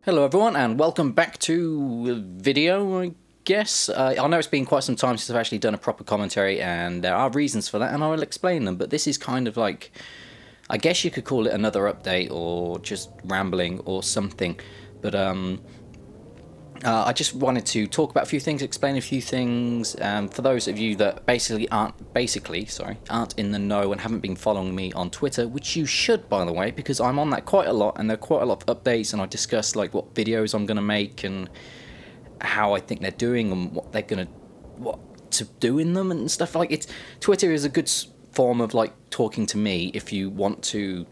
Hello everyone and welcome back to a video, I guess. I know it's been quite some time since I've actually done a proper commentary, and there are reasons for that and I will explain them, but this is kind of like, I guess you could call it another update or just rambling or something, but I just wanted to talk about a few things, explain a few things, for those of you that aren't in the know and haven't been following me on Twitter, which you should, by the way, because I'm on that quite a lot, and there are quite a lot of updates, and I discuss like what videos I'm gonna make and how I think they're doing and what to do in them and stuff. Like, Twitter is a good form of like talking to me if you want to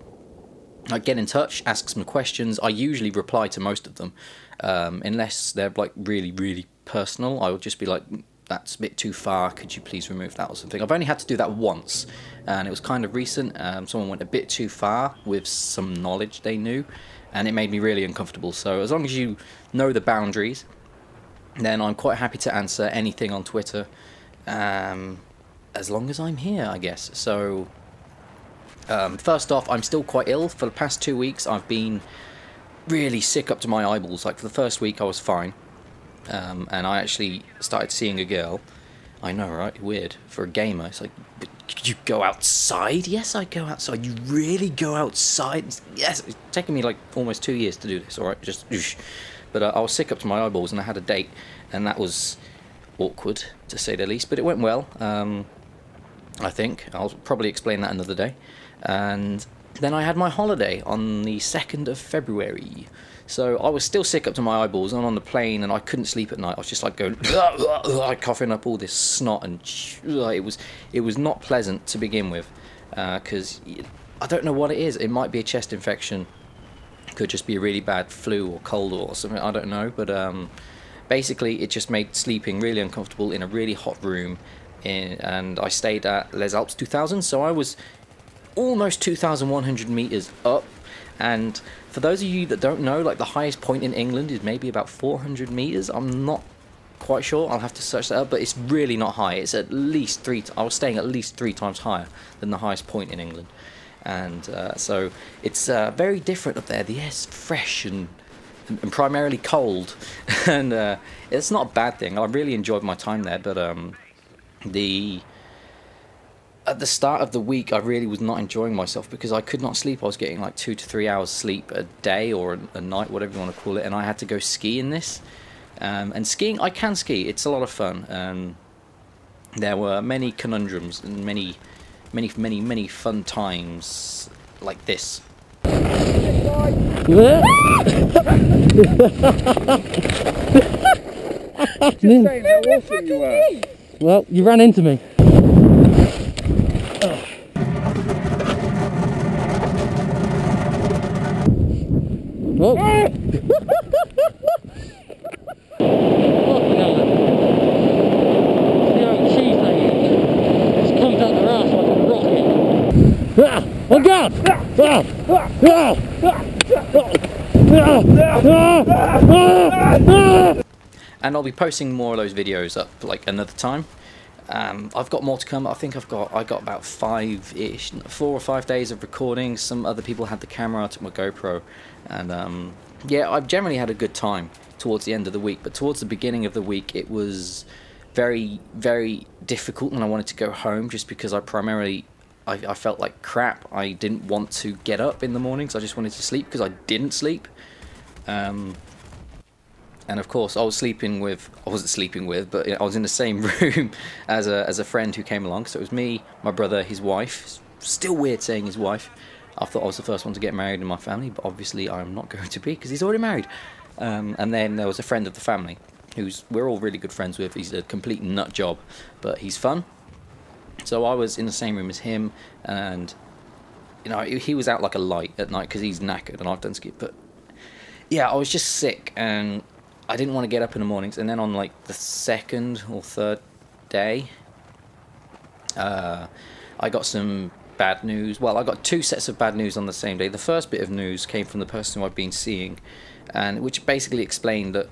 like get in touch, ask some questions. I usually reply to most of them, unless they're like really personal. I would just be like, that's a bit too far, could you please remove that or something. I've only had to do that once, and it was kind of recent. Someone went a bit too far with some knowledge they knew, and it made me really uncomfortable. So as long as you know the boundaries, then I'm quite happy to answer anything on Twitter, as long as I'm here, I guess. So first off, I'm still quite ill. For the past 2 weeks I've been really sick up to my eyeballs. Like, for the first week I was fine, and I actually started seeing a girl. I know, right? Weird for a gamer. It's like, but could you go outside? Yes, I go outside. You really go outside? Yes. It's taken me like almost 2 years to do this, alright? Just but I was sick up to my eyeballs and I had a date, and that was awkward to say the least, but it went well. I think I'll probably explain that another day. And then I had my holiday on the 2nd of February. So I was still sick up to my eyeballs, and on the plane, and I couldn't sleep at night. I was just like going, coughing up all this snot, and it was not pleasant to begin with, because I don't know what it is. It might be a chest infection, could just be a really bad flu or cold or something, I don't know. But basically it just made sleeping really uncomfortable in a really hot room, and I stayed at Les Alpes 2000, so I was almost 2,100 meters up. And for those of you that don't know, like, the highest point in England is maybe about 400 meters. I'm not quite sure, I'll have to search that up, but it's really not high. It's at least I was staying at least 3 times higher than the highest point in England, and so it's very different up there. The air's fresh and primarily cold, and it's not a bad thing. I really enjoyed my time there, but at the start of the week I really was not enjoying myself because I could not sleep. I was getting like 2 to 3 hours sleep a day or a night, whatever you want to call it, and I had to go ski in this. And skiing, I can ski, it's a lot of fun. There were many conundrums and many fun times like this. Well, you ran into me. Oh. Oh God! And I'll be posting more of those videos up like another time. I've got more to come. I think I got about 4 or 5 days of recording. Some other people had the camera, I took my GoPro, and yeah, I've generally had a good time towards the end of the week, but towards the beginning of the week it was very difficult, and I wanted to go home just because I felt like crap. I didn't want to get up in the mornings, I just wanted to sleep because I didn't sleep. And of course I wasn't sleeping with, but I was in the same room as a friend who came along. So it was me, my brother, his wife. Still weird saying his wife. I thought I was the first one to get married in my family, but obviously I'm not going to be because he's already married. And then there was a friend of the family we're all really good friends with. He's a complete nut job, but he's fun. So I was in the same room as him, and you know, he was out like a light at night because he's knackered, and I've done ski. But yeah, I was just sick, and I didn't want to get up in the mornings. And then on like the 2nd or 3rd day, I got some bad news. Well, I got 2 sets of bad news on the same day. The first bit of news came from the person who I've been seeing, and which basically explained that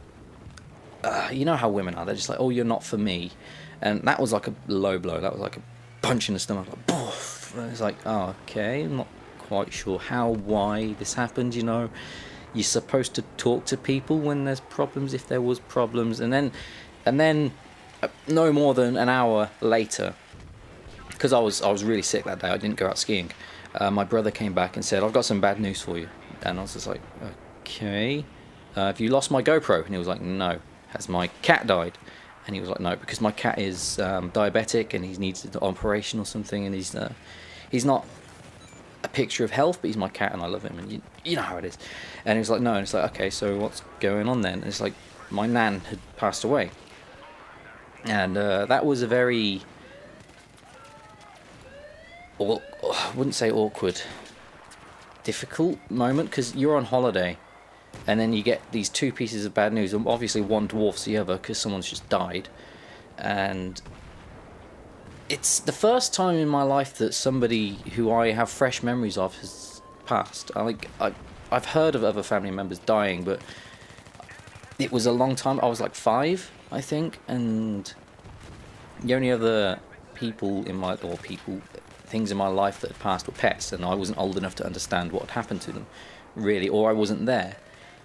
you know how women are, they're just like, oh, you're not for me. And that was like a low blow. That was like a punch in the stomach, like, poof. And it's like, oh, okay, I'm not quite sure how, why this happened, you know. you're supposed to talk to people when there's problems, if there was problems, and then no more than an hour later, because I was really sick that day, I didn't go out skiing. My brother came back and said, "I've got some bad news for you," and I was just like, "Okay, have you lost my GoPro?" And he was like, "No." "Has my cat died?" And he was like, "No, because my cat is diabetic and he needs an operation or something, and he's not a picture of health, but he's my cat and I love him, and you know how it is." And he was like, "No." And it's like, "Okay, so what's going on then?" And it's like, my nan had passed away, and that was a very, I wouldn't say awkward, difficult moment, because you're on holiday and then you get these two pieces of bad news, and obviously one dwarfs the other because someone's just died. And it's the first time in my life that somebody who I have fresh memories of has passed. I've heard of other family members dying, but it was a long time. I was like 5, I think, and the only other people in my, or things in my life that had passed were pets, and I wasn't old enough to understand what had happened to them, really, or I wasn't there.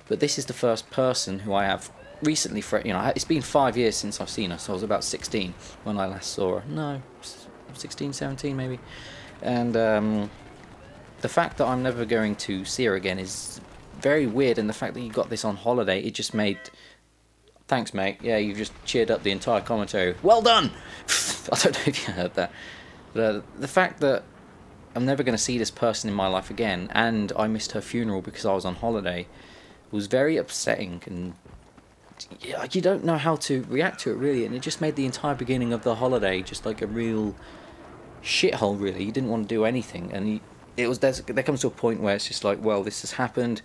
But this is the first person who I have recently, you know, it's been 5 years since I've seen her, so I was about 16 when I last saw her. No, 16, 17 maybe. And the fact that I'm never going to see her again is very weird, and the fact that you got this on holiday, it just made... Thanks, mate. Yeah, you've just cheered up the entire commentary. Well done! I don't know if you heard that. But the fact that I'm never going to see this person in my life again, and I missed her funeral because I was on holiday, was very upsetting, and you don't know how to react to it, really, and it just made the entire beginning of the holiday just like a real shithole, really. You didn't want to do anything, and there comes to a point where it's just like, well, this has happened,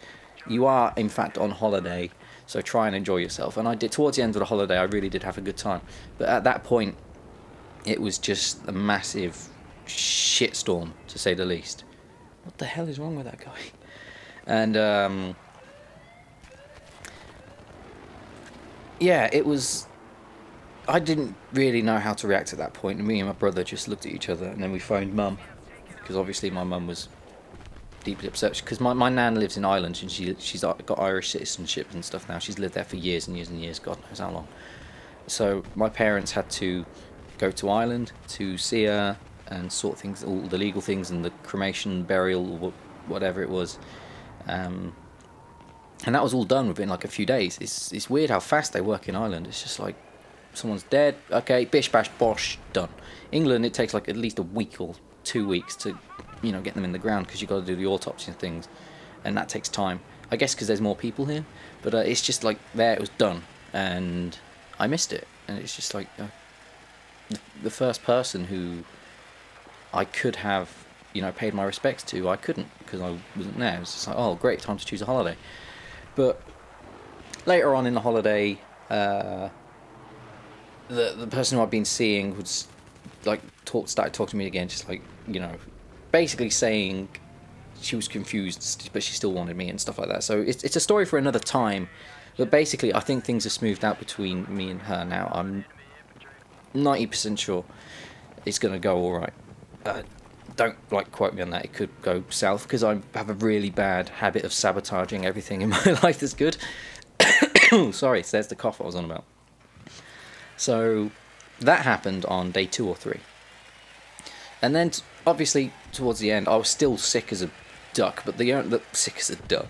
you are in fact on holiday, so try and enjoy yourself. And I did. Towards the end of the holiday, I really did have a good time, but at that point it was just a massive shitstorm, to say the least. What the hell is wrong with that guy? And yeah, it was... I didn't really know how to react at that point, and me and my brother just looked at each other, and then we phoned Mum, because obviously my mum was deeply upset, because my nan lives in Ireland, and she's got Irish citizenship and stuff now. She's lived there for years and years and years, God knows how long. So my parents had to go to Ireland to see her and sort things, all the legal things, and the cremation, burial, whatever it was. And that was all done within like a few days. It's weird how fast they work in Ireland. It's just like, someone's dead, okay, bish bash bosh, done. England, it takes like at least a week or 2 weeks to, you know, get them in the ground, because you've got to do the autopsy and things, and that takes time. I guess because there's more people here, but it's just like, there, it was done, and I missed it. And it's just like, the first person who I could have, you know, paid my respects to, I couldn't, because I wasn't there. It was just like, oh, great, time to choose a holiday. But later on in the holiday, the person who I'd been seeing was like started talking to me again, just like, you know, basically saying she was confused, but she still wanted me and stuff like that. So it's a story for another time. But basically, I think things are smoothed out between me and her now. I'm 90% sure it's gonna go all right. Don't like quote me on that. It could go south, because I have a really bad habit of sabotaging everything in my life that's good. Sorry, there's the cough I was on about. So that happened on day 2 or 3, and then obviously towards the end I was still sick as a duck. But sick as a duck.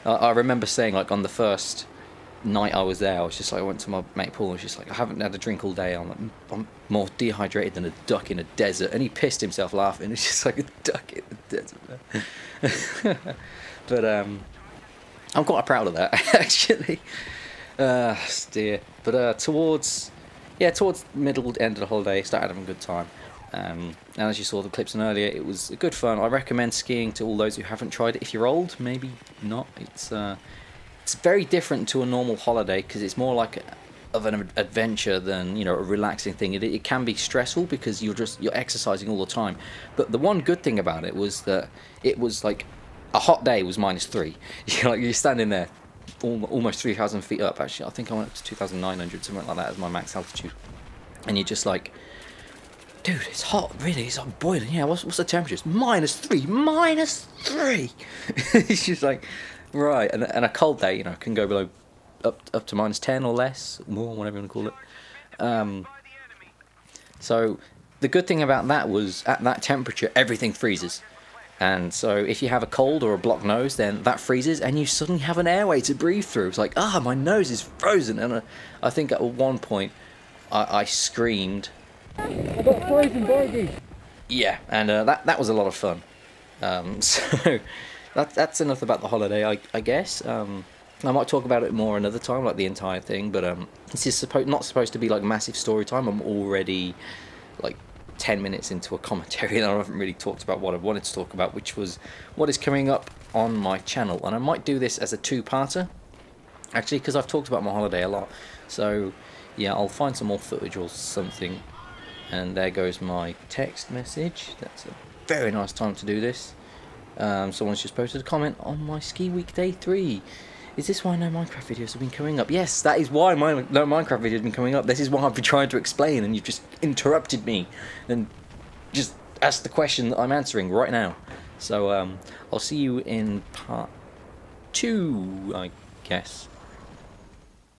I remember saying, like, on the first night I was there, I was just like, I went to my mate Paul and was just like, I haven't had a drink all day, I'm more dehydrated than a duck in a desert. And he pissed himself laughing. It's just like a duck in the desert. But I'm quite proud of that, actually. Dear. But towards middle end of the holiday, started having a good time. And as you saw the clips in earlier, it was good fun. I recommend skiing to all those who haven't tried it. If you're old, maybe not. It's very different to a normal holiday, because it's more like of an adventure than, you know, a relaxing thing. It can be stressful because you're exercising all the time. But the one good thing about it was that it was like a hot day was -3. You're standing there almost 3,000 feet up. Actually, I think I went up to 2,900, something like that, as my max altitude. And you're just like, dude, it's hot, really, it's like boiling. Yeah, what's the temperature? It's -3, -3. It's just like, Right, and a cold day, you know, can go below up to -10 or less, more, whatever you want to call it. So the good thing about that was at that temperature everything freezes, and so if you have a cold or a blocked nose, then that freezes, and you suddenly have an airway to breathe through. It's like, ah, my nose is frozen, and I think at one point I screamed. I got frozen baby. Yeah, and that was a lot of fun. So that's enough about the holiday, I guess. I might talk about it more another time, like the entire thing, but this is not supposed to be like massive story time. I'm already like 10 minutes into a commentary and I haven't really talked about what I wanted to talk about, which was what is coming up on my channel. And I might do this as a two-parter, actually, because I've talked about my holiday a lot. So yeah, I'll find some more footage or something. And there goes my text message. That's a very nice time to do this. Someone's just posted a comment on my ski week day 3. Is this why no Minecraft videos have been coming up? Yes, that is why no Minecraft videos have been coming up. This is what I've been trying to explain, and you've just interrupted me and just asked the question that I'm answering right now. So I'll see you in part 2, I guess.